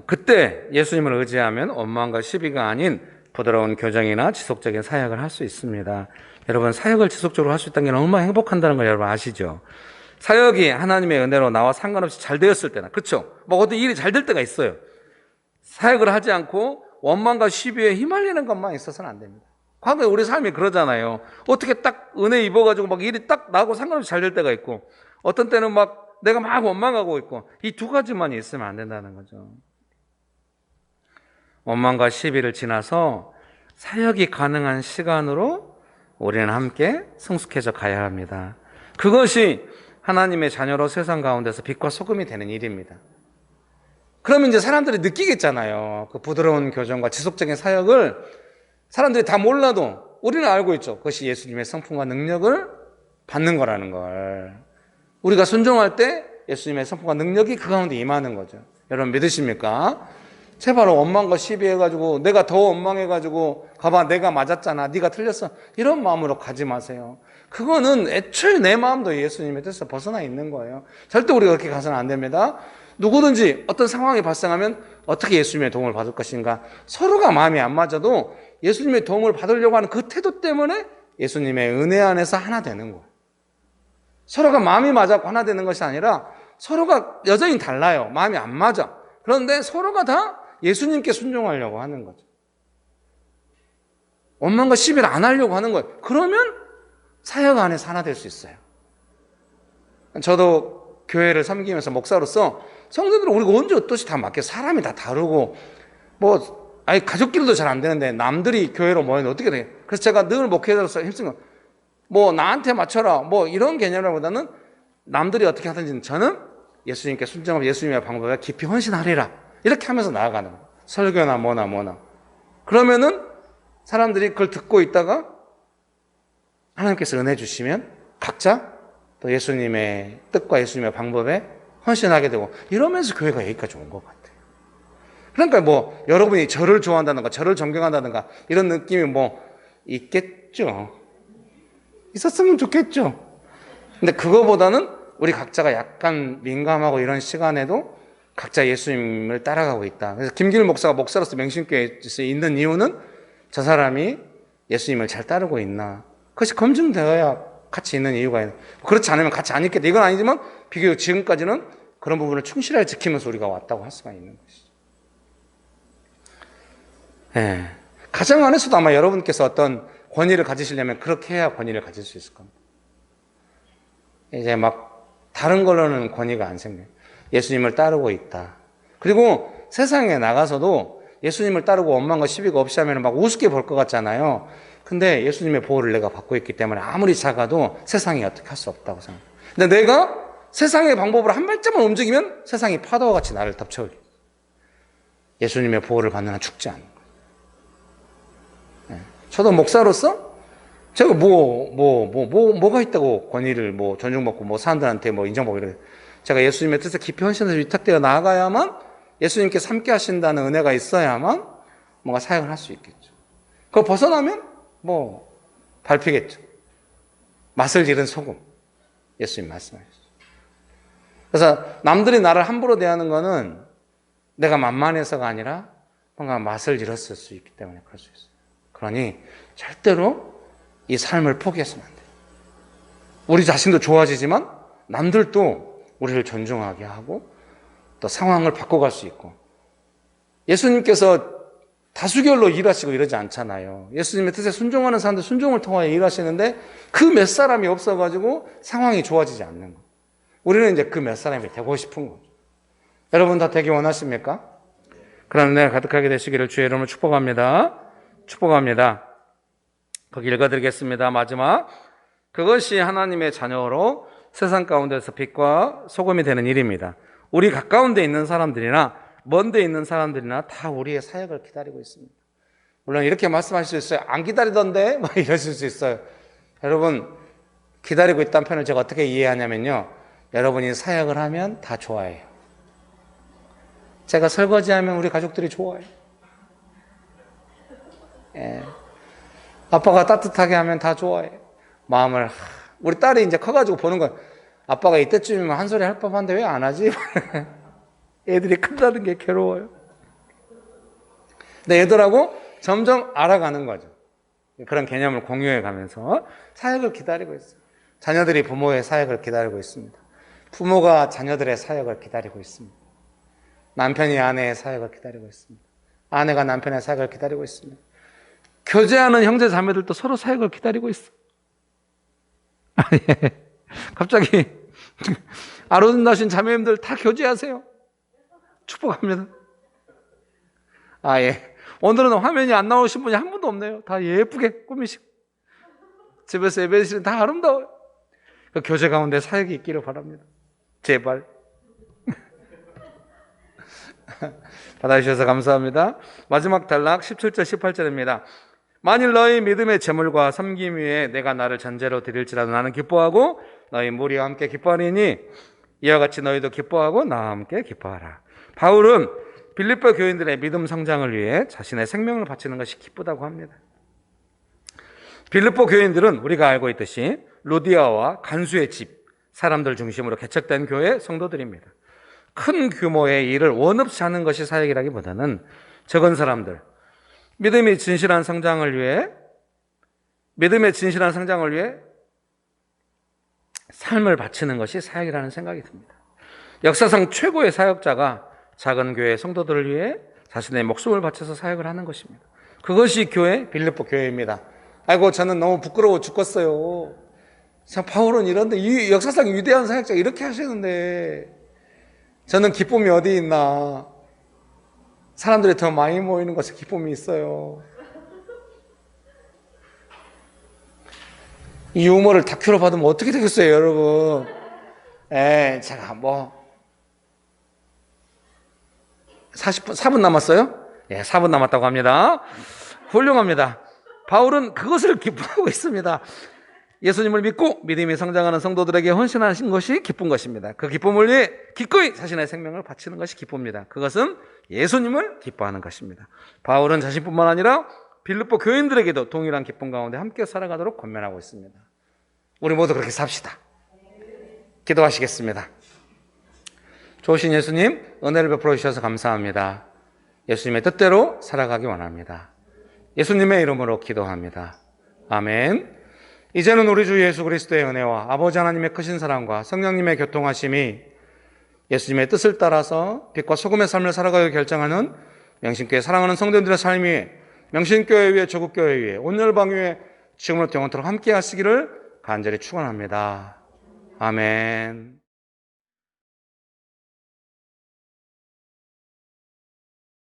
그때 예수님을 의지하면 원망과 시비가 아닌 부드러운 교정이나 지속적인 사역을 할 수 있습니다. 여러분, 사역을 지속적으로 할 수 있다는 게 얼마나 행복한다는 걸 여러분 아시죠? 사역이 하나님의 은혜로 나와 상관없이 잘 되었을 때나, 그렇죠? 뭐 어떤 일이 잘 될 때가 있어요. 사역을 하지 않고 원망과 시비에 휘말리는 것만 있어서는 안 됩니다. 과거에 우리 삶이 그러잖아요. 어떻게 딱 은혜 입어가지고 막 일이 딱 나고 상관없이 잘 될 때가 있고, 어떤 때는 막 내가 막 원망하고 있고, 이 두 가지만 있으면 안 된다는 거죠. 원망과 시비를 지나서 사역이 가능한 시간으로 우리는 함께 성숙해져 가야 합니다. 그것이 하나님의 자녀로 세상 가운데서 빛과 소금이 되는 일입니다. 그러면 이제 사람들이 느끼겠잖아요. 그 부드러운 교정과 지속적인 사역을 사람들이 다 몰라도 우리는 알고 있죠. 그것이 예수님의 성품과 능력을 받는 거라는 걸. 우리가 순종할 때 예수님의 성품과 능력이 그 가운데 임하는 거죠. 여러분 믿으십니까? 제발 원망과 시비해가지고 내가 더 원망해가지고 가봐 내가 맞았잖아 네가 틀렸어 이런 마음으로 가지 마세요. 그거는 애초에 내 마음도 예수님의 뜻에서 벗어나 있는 거예요. 절대 우리가 그렇게 가서는 안 됩니다. 누구든지 어떤 상황이 발생하면 어떻게 예수님의 도움을 받을 것인가, 서로가 마음이 안 맞아도 예수님의 도움을 받으려고 하는 그 태도 때문에 예수님의 은혜 안에서 하나 되는 거예요. 서로가 마음이 맞아 하나 되는 것이 아니라 서로가 여전히 달라요. 마음이 안 맞아. 그런데 서로가 다 예수님께 순종하려고 하는 거죠. 원망과 시비를 안 하려고 하는 거예요. 그러면 사역 안에서 하나 될 수 있어요. 저도 교회를 섬기면서 목사로서 성도들은 우리가 언제 어떠시 다 맞게, 사람이 다 다르고 아니 가족끼리도 잘 안 되는데 남들이 교회로 모이면 어떻게 돼? 그래서 제가 늘 목회자로서 힘쓰는 거 나한테 맞춰라 이런 개념보다는 남들이 어떻게 하든지 저는 예수님께 순종하고 예수님의 방법에 깊이 헌신하리라 이렇게 하면서 나아가는 거예요. 설교나 뭐나 그러면은 사람들이 그걸 듣고 있다가 하나님께서 은혜 주시면 각자 또 예수님의 뜻과 예수님의 방법에 헌신하게 되고, 이러면서 교회가 여기까지 온 것 같아요. 그러니까 여러분이 저를 좋아한다든가 저를 존경한다든가 이런 느낌이 있겠죠. 있었으면 좋겠죠. 근데 그거보다는 우리 각자가 약간 민감하고 이런 시간에도 각자 예수님을 따라가고 있다. 그래서 김길 목사가 목사로서 맹신교회에 있는 이유는 저 사람이 예수님을 잘 따르고 있나, 그것이 검증되어야 같이 있는 이유가 있는. 그렇지 않으면 같이 안 있겠다 이건 아니지만 비교적 지금까지는 그런 부분을 충실하게 지키면서 우리가 왔다고 할 수가 있는 것이죠. 예. 가정 안에서도 아마 여러분께서 어떤 권위를 가지시려면 그렇게 해야 권위를 가질 수 있을 겁니다. 이제 다른 걸로는 권위가 안 생겨요. 예수님을 따르고 있다. 그리고 세상에 나가서도 예수님을 따르고 원망과 시비가 없이 하면 우습게 볼 것 같잖아요. 근데 예수님의 보호를 내가 받고 있기 때문에 아무리 작아도 세상이 어떻게 할 수 없다고 생각해요. 근데 내가 세상의 방법으로 한 발짝만 움직이면 세상이 파도와 같이 나를 덮쳐올려요. 예수님의 보호를 받는 한 죽지 않는 거예요. 저도 목사로서 제가 뭐가 있다고 권위를 존중받고 사람들한테 인정받고 이래요. 제가 예수님의 뜻에 깊이 헌신해서 위탁되어 나아가야만, 예수님께서 함께 하신다는 은혜가 있어야만 뭔가 사역을 할 수 있겠죠. 그거 벗어나면 밟히겠죠. 맛을 잃은 소금. 예수님 말씀하셨죠. 그래서 남들이 나를 함부로 대하는 거는 내가 만만해서가 아니라 뭔가 맛을 잃었을 수 있기 때문에 그럴 수 있어요. 그러니 절대로 이 삶을 포기해서는 안 돼요. 우리 자신도 좋아지지만 남들도 우리를 존중하게 하고 또 상황을 바꿔갈 수 있고, 예수님께서 다수결로 일하시고 이러지 않잖아요. 예수님의 뜻에 순종하는 사람들 순종을 통하여 일하시는데 그 몇 사람이 없어가지고 상황이 좋아지지 않는 거. 우리는 이제 그 몇 사람이 되고 싶은 거죠. 여러분 다 되기 원하십니까? 그런 은혜가 가득하게 되시기를 주의 이름으로 축복합니다. 축복합니다. 거기 읽어드리겠습니다. 마지막. 그것이 하나님의 자녀로 세상 가운데서 빛과 소금이 되는 일입니다. 우리 가까운 데 있는 사람들이나 먼 데 있는 사람들이나 다 우리의 사역을 기다리고 있습니다. 물론 이렇게 말씀하실 수 있어요. 안 기다리던데? 막 이러실 수 있어요. 여러분, 기다리고 있다는 표현을 제가 어떻게 이해하냐면요, 여러분이 사역을 하면 다 좋아해요. 제가 설거지하면 우리 가족들이 좋아해요. 예. 아빠가 따뜻하게 하면 다 좋아해요. 마음을. 우리 딸이 이제 커가지고 보는 건, 아빠가 이때쯤이면 한 소리 할 법한데 왜 안 하지? 애들이 큰다는 게 괴로워요. 근데 애들하고 점점 알아가는 거죠. 그런 개념을 공유해 가면서 사역을 기다리고 있어요. 자녀들이 부모의 사역을 기다리고 있습니다. 부모가 자녀들의 사역을 기다리고 있습니다. 남편이 아내의 사역을 기다리고 있습니다. 아내가 남편의 사역을 기다리고 있습니다. 교제하는 형제 자매들도 서로 사역을 기다리고 있어. 아니, 갑자기 아름다우신 자매님들 다 교제하세요. 축복합니다. 아, 예. 오늘은 화면이 안 나오신 분이 한 분도 없네요. 다 예쁘게 꾸미시고. 집에서 예배드리시는 다 아름다워요. 그 교제 가운데 사역이 있기를 바랍니다. 제발. 받아주셔서 감사합니다. 마지막 단락 17절 18절입니다. 만일 너희 믿음의 제물과 섬김 위에 내가 나를 전제로 드릴지라도 나는 기뻐하고 너희 무리와 함께 기뻐하리니 이와 같이 너희도 기뻐하고 나와 함께 기뻐하라. 바울은 빌립보 교인들의 믿음 성장을 위해 자신의 생명을 바치는 것이 기쁘다고 합니다. 빌립보 교인들은 우리가 알고 있듯이 루디아와 간수의 집, 사람들 중심으로 개척된 교회 성도들입니다. 큰 규모의 일을 원없이 하는 것이 사역이라기보다는 적은 사람들, 믿음의 진실한 성장을 위해 삶을 바치는 것이 사역이라는 생각이 듭니다. 역사상 최고의 사역자가 작은 교회 성도들을 위해 자신의 목숨을 바쳐서 사역을 하는 것입니다. 그것이 교회, 빌립보 교회입니다. 아이고, 저는 너무 부끄러워 죽겠어요. 참, 바울은 이런데, 이 역사상 위대한 사역자가 이렇게 하시는데, 저는 기쁨이 어디 있나. 사람들이 더 많이 모이는 것에 기쁨이 있어요. 이 유머를 다큐로 받으면 어떻게 되겠어요, 여러분? 제가 4분 남았어요? 예, 4분 남았다고 합니다. 훌륭합니다. 바울은 그것을 기뻐하고 있습니다. 예수님을 믿고 믿음이 성장하는 성도들에게 헌신하신 것이 기쁜 것입니다. 그 기쁨을 위해 기꺼이 자신의 생명을 바치는 것이 기쁩니다. 그것은 예수님을 기뻐하는 것입니다. 바울은 자신뿐만 아니라 빌립보 교인들에게도 동일한 기쁨 가운데 함께 살아가도록 권면하고 있습니다. 우리 모두 그렇게 삽시다. 기도하시겠습니다. 좋으신 예수님, 은혜를 베풀어 주셔서 감사합니다. 예수님의 뜻대로 살아가기 원합니다. 예수님의 이름으로 기도합니다. 아멘. 이제는 우리 주 예수 그리스도의 은혜와 아버지 하나님의 크신 사랑과 성령님의 교통하심이 예수님의 뜻을 따라서 빛과 소금의 삶을 살아가기 결정하는 명신교회 사랑하는 성도들의 삶 위에, 명신교회 위에, 조국교회 위에, 온열방 위에 지금부터 영원토록 함께 하시기를 간절히 축원합니다. 아멘.